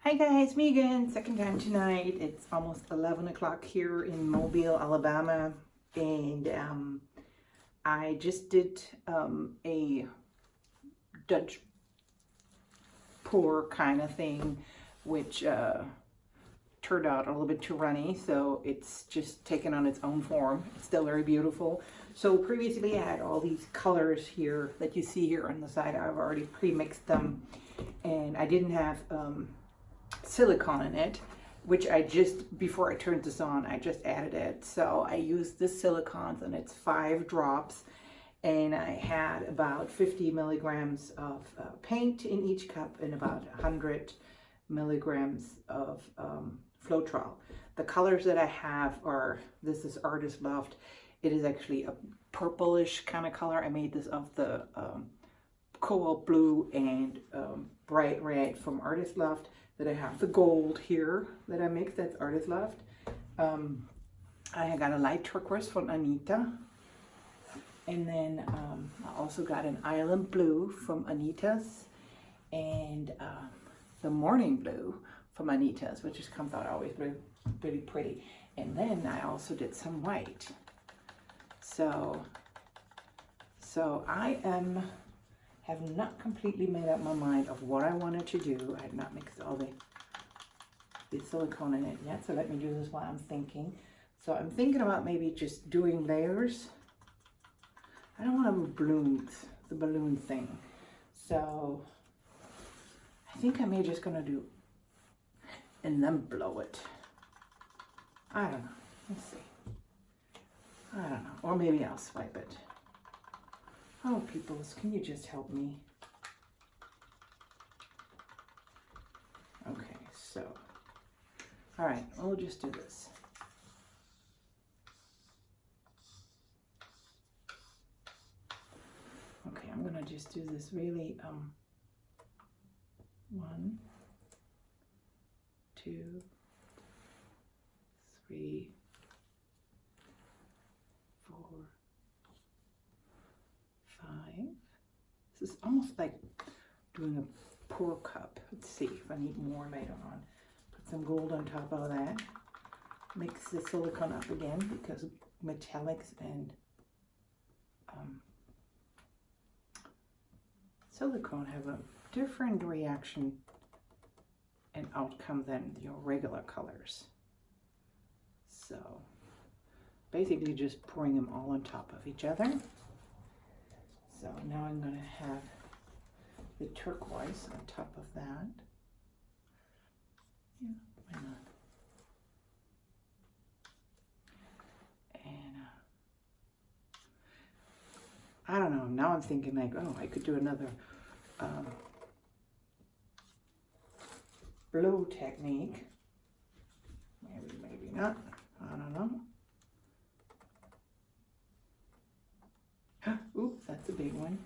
Hi guys, me again, second time tonight. It's almost 11 o'clock here in Mobile, Alabama, and I just did a Dutch pour kind of thing, which turned out a little bit too runny, so it's just taken on its own form. It's still very beautiful. So previously I had all these colors here that you see here on the side. I've already pre-mixed them, and I didn't have silicone in it, which I just, before I turned this on, I just added it. So I used this silicone, and it's 5 drops, and I had about 50 milligrams of paint in each cup and about 100 milligrams of Floetrol. The colors that I have are, this is Artist Loft. It is actually a purplish kind of color. I made this of the cobalt blue and bright red from Artist Loft. That I have the gold here that I mixed, that's Artist Loft. I got a light turquoise from Anita. And then I also got an island blue from Anita's. And the morning blue from Anita's, which just comes out always really pretty. And then I also did some white. So I have not completely made up my mind of what I wanted to do. I have not mixed all the silicone in it yet, so let me do this while I'm thinking. So I'm thinking about maybe just doing layers. I don't want the balloon thing. So I think I'm just gonna do, and then blow it. I don't know, let's see. I don't know, or maybe I'll swipe it. Oh, peoples, can you just help me? Okay, so, all right, we'll just do this. Okay, I'm gonna just do this really, 1, 2, 3, 4, 5. This is almost like doing a pour cup. Let's see if I need more later on. Put some gold on top of that. Mix the silicone up again because metallics and silicone have a different reaction and outcome than your regular colors. So basically just pouring them all on top of each other. So now I'm going to have the turquoise on top of that. Yeah, why not? And I don't know, now I'm thinking like, oh, I could do another blow technique. Maybe not. I don't know. Oops, that's a big one.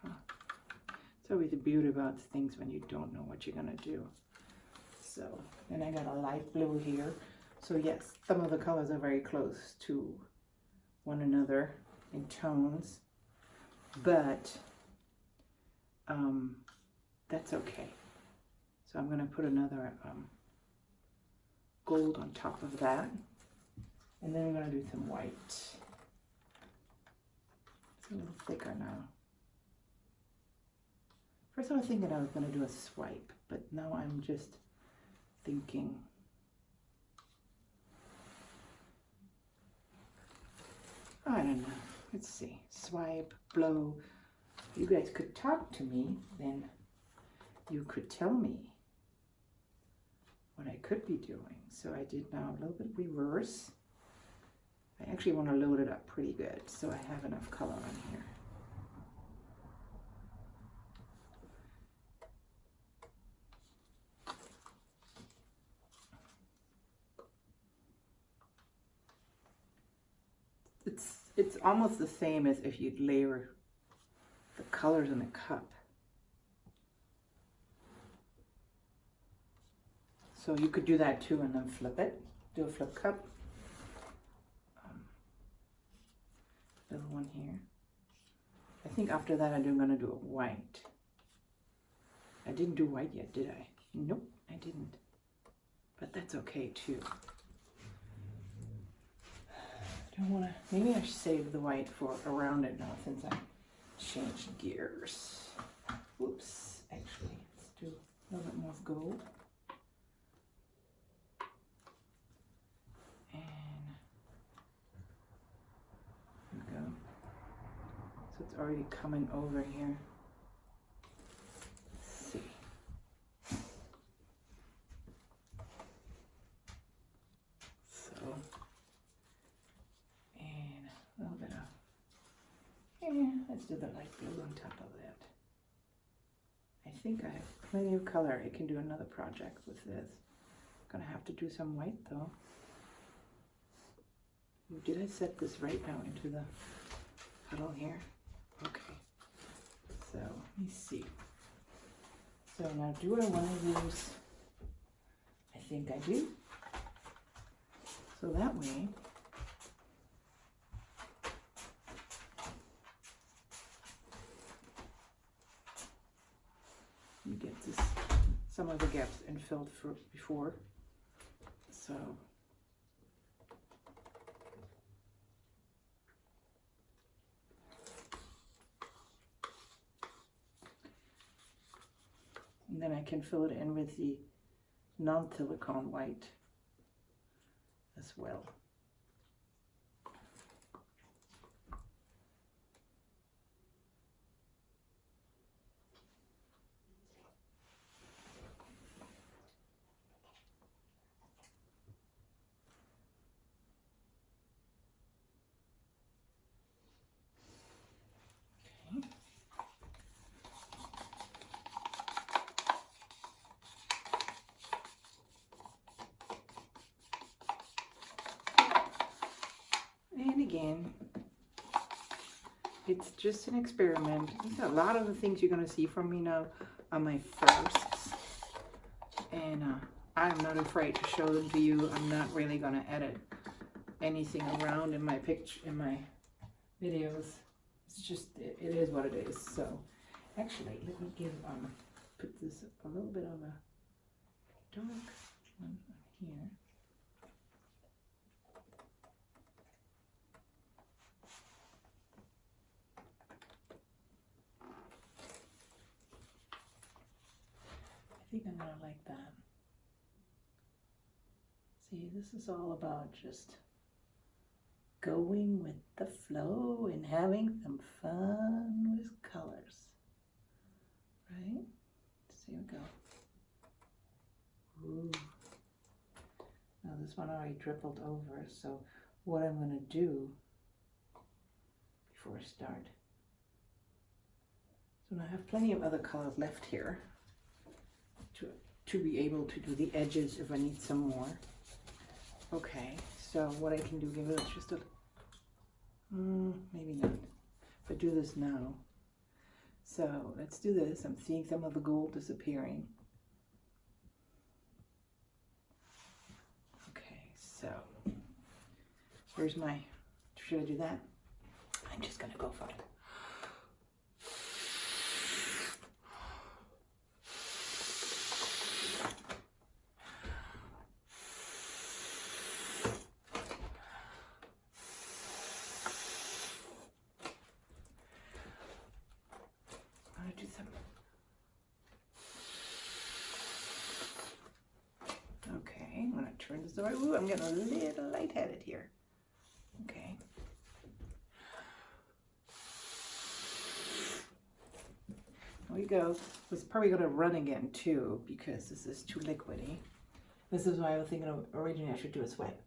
It's always the beauty about things when you don't know what you're gonna do. So, then I got a light blue here. So yes, some of the colors are very close to one another in tones, but that's okay. So I'm gonna put another gold on top of that. And then we're going to do some white. It's a little thicker now. First I was thinking I was going to do a swipe, but now I'm just thinking. I don't know. Let's see. Swipe, blow. If you guys could talk to me, then you could tell me what I could be doing. So I did now a little bit reverse. I actually want to load it up pretty good so I have enough color on here. It's almost the same as if you'd layer the colors in a cup. So you could do that too and then flip it. Do a flip cup. Little one here. I think after that I'm gonna do a white. I didn't do white yet, did I? Nope, I didn't. But that's okay too. I don't wanna, maybe I should save the white for around it now since I changed gears. Whoops, actually, let's do a little bit more of gold. And there we go. So it's already coming over here. Let's see. So, and a little bit of, let's do the light blue on top of that. I think I have plenty of color. I can do another project with this. Gonna have to do some white though. Did I set this right now into the puddle here? Okay. So let me see. So now do I want to use, I think I do. So that way, you get this, some of the gaps infilled for before. So and then I can fill it in with the non-silicone white as well. And again, it's just an experiment. A lot of the things you're going to see from me now are my firsts. And I'm not afraid to show them to you. I'm not really going to edit anything around in my videos. It's just, it is what it is. So actually, let me give, put this a little bit of a dark one here. I think I'm gonna like that. See, this is all about just going with the flow and having some fun with colors, right? So here we go. Ooh. Now this one already dribbled over, so what I'm gonna do before I start. So now I have plenty of other colors left here to be able to do the edges if I need some more. Okay, so what I can do, give it just a, maybe not, but do this now. So let's do this. I'm seeing some of the gold disappearing. Okay, so here's my, should I do that? I'm just gonna go for it. Okay, I'm going to turn this over. Ooh, I'm getting a little lightheaded here. Okay. There we go. It's probably going to run again too because this is too liquidy. This is why I was thinking of originally I should do a sweat.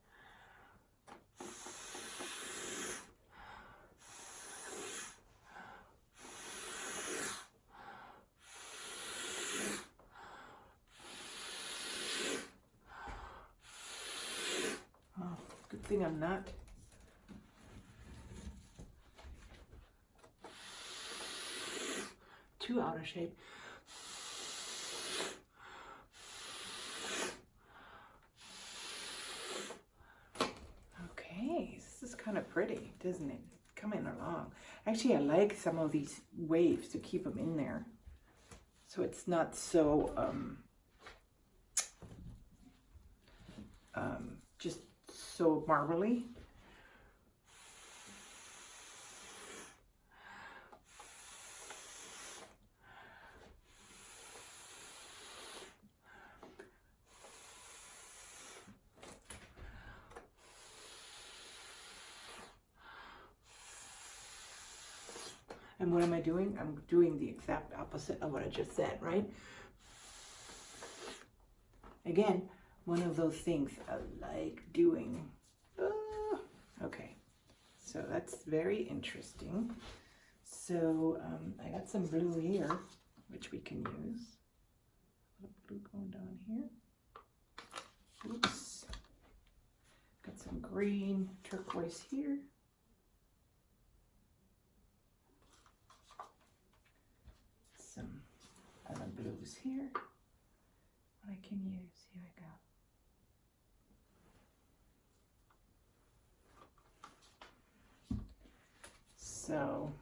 Thing I'm not. Too out of shape. Okay, this is kind of pretty, isn't it? Coming along. Actually, I like some of these waves to keep them in there, so it's not so just so marbly. And what am I doing? I'm doing the exact opposite of what I just said, right? Again, one of those things I like doing. Okay, so that's very interesting. So I got some blue here, which we can use. A little blue going down here. Oops. Got some green turquoise here. Some other blues here. What I can use, here we go. So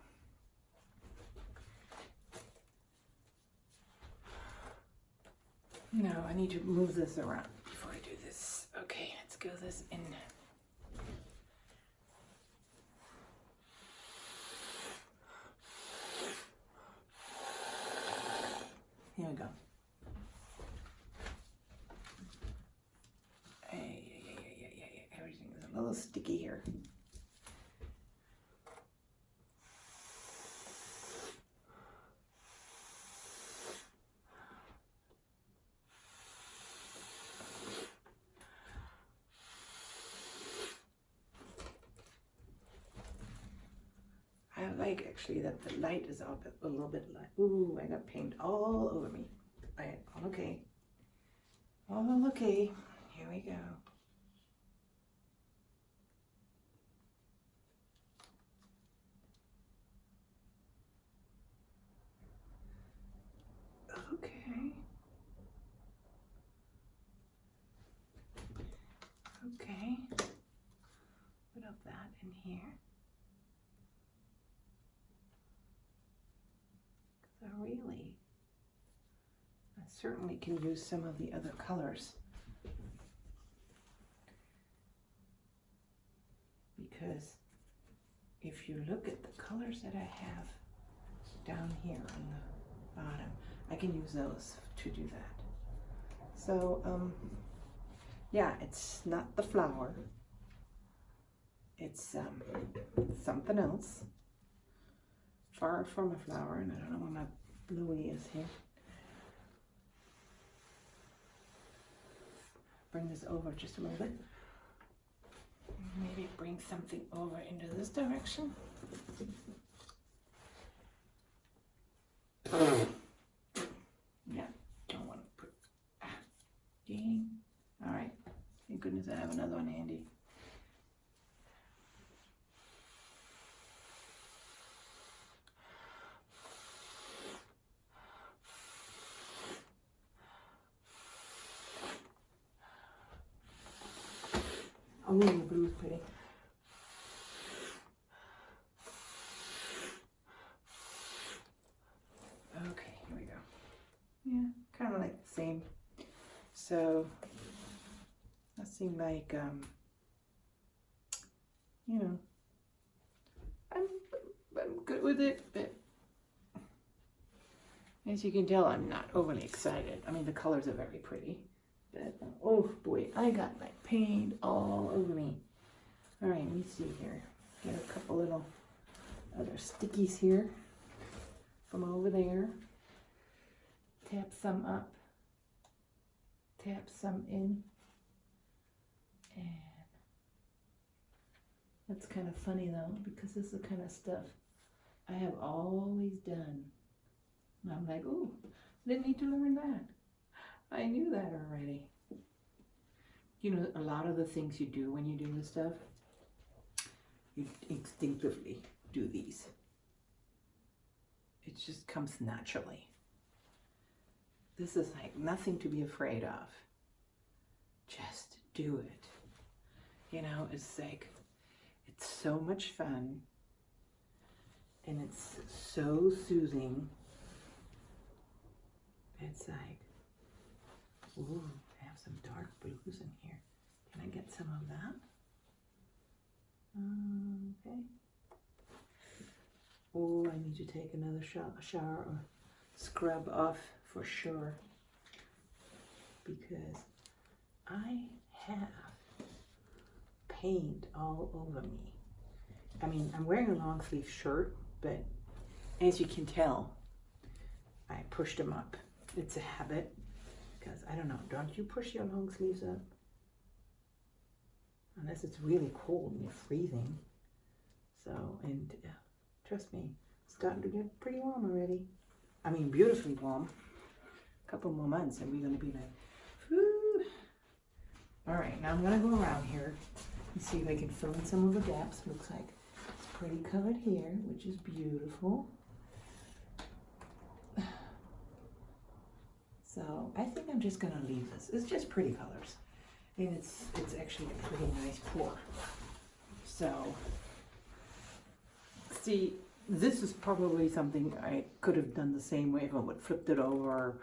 no, I need to move this around before I do this. Okay, let's go this in. Here we go. Everything is a little sticky here. I like actually that the light is up a little bit light. Ooh, I got paint all over me. Okay. All okay. Here we go. Okay. Okay. Put up that in here. I certainly can use some of the other colors, because if you look at the colors that I have down here on the bottom, I can use those to do that. So yeah, it's not the flower, it's something else, far from a flower, and I don't know where my bluey is here. Bring this over just a little bit. Maybe bring something over into this direction. Yeah, don't want to put. Dang. All right. Thank goodness I have another one handy. Oh, the blue's pretty. Okay, here we go. Yeah, kind of like the same. So that seemed like, you know, I'm good with it, but as you can tell, I'm not overly excited. I mean, the colors are very pretty. But, oh boy, I got my paint all over me. All right, let me see here. Get a couple little other stickies here from over there. Tap some up. Tap some in. And that's kind of funny though, because this is the kind of stuff I have always done. And I'm like, ooh, didn't need to learn that. I knew that already. You know, a lot of the things you do when you do this stuff, you instinctively do these. It just comes naturally. This is like nothing to be afraid of. Just do it. You know, it's like, it's so much fun. and it's so soothing. It's like, ooh, I have some dark blues in here. Can I get some of that? Okay. Oh, I need to take another shower or scrub off for sure, because I have paint all over me. I mean, I'm wearing a long sleeve shirt, but as you can tell, I pushed them up. It's a habit, because I don't know, don't you push your long sleeves up? Unless it's really cold and you're freezing. So, and trust me, it's starting to get pretty warm already. I mean, beautifully warm. A couple more months and we're going to be like, whew. All right, now I'm going to go around here and see if I can fill in some of the gaps. Looks like it's pretty colored here, which is beautiful. So I think I'm just going to leave this. It's just pretty colors. And it's actually a pretty nice pour. So, see, this is probably something I could have done the same way if I would flip it over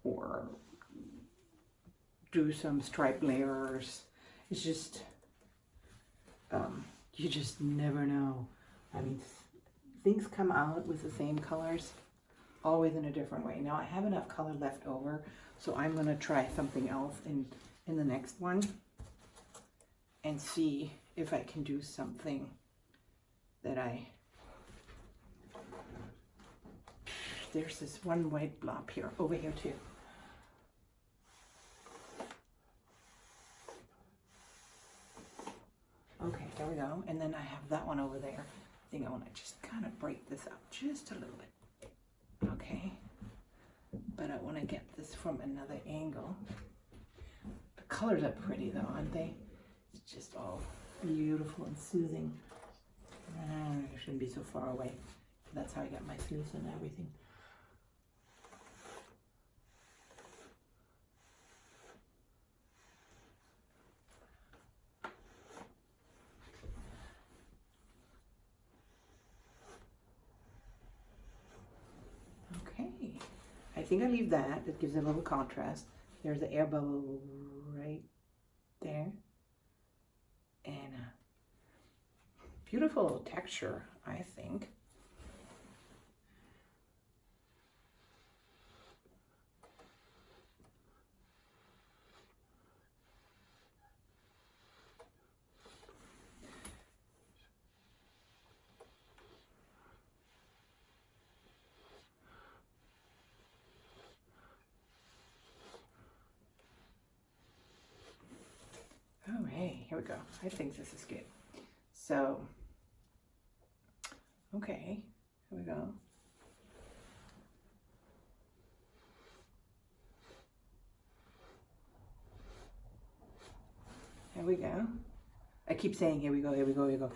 or do some stripe layers. It's just, you just never know. I mean, things come out with the same colors, always in a different way. Now I have enough color left over, so I'm gonna try something else in the next one and see if I can do something that there's this one white blob here, over here too. Okay, there we go. And then I have that one over there. I think I want to just kind of break this up just a little bit. Okay. But I want to get this from another angle. The colors are pretty though, aren't they? It's just all beautiful and soothing. I shouldn't be so far away. That's how I got my sleeves and everything. Okay, I think I leave that. It gives it a little contrast. There's the air bubble right there. And beautiful texture, I think. Oh, hey, here we go. I think this is good. So, okay, here we go. Here we go. I keep saying here we go, here we go, here we go.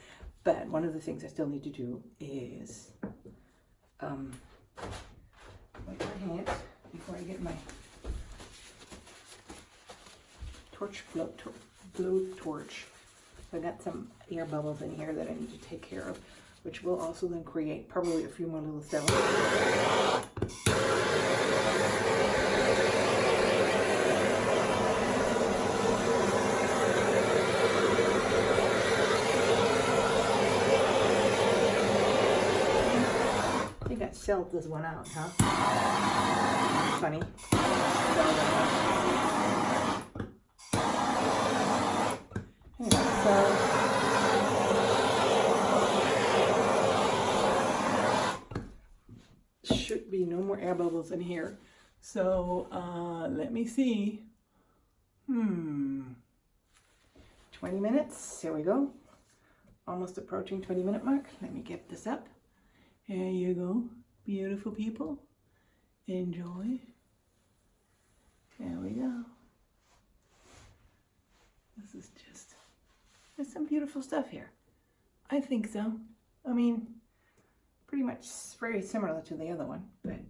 But one of the things I still need to do is wipe my hands before I get my blow torch. I got some air bubbles in here that I need to take care of, which will also then create probably a few more little cells. I think I selled this one out, huh? Funny. Should be no more air bubbles in here. So let me see. 20 minutes. Here we go. Almost approaching 20-minute mark. Let me get this up. There you go. Beautiful people. Enjoy. There we go. This is just, there's some beautiful stuff here. I think so. I mean, pretty much very similar to the other one, but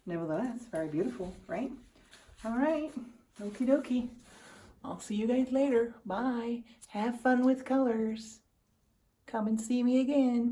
nevertheless, very beautiful, right? All right, okie dokie. I'll see you guys later. Bye. Have fun with colors. Come and see me again.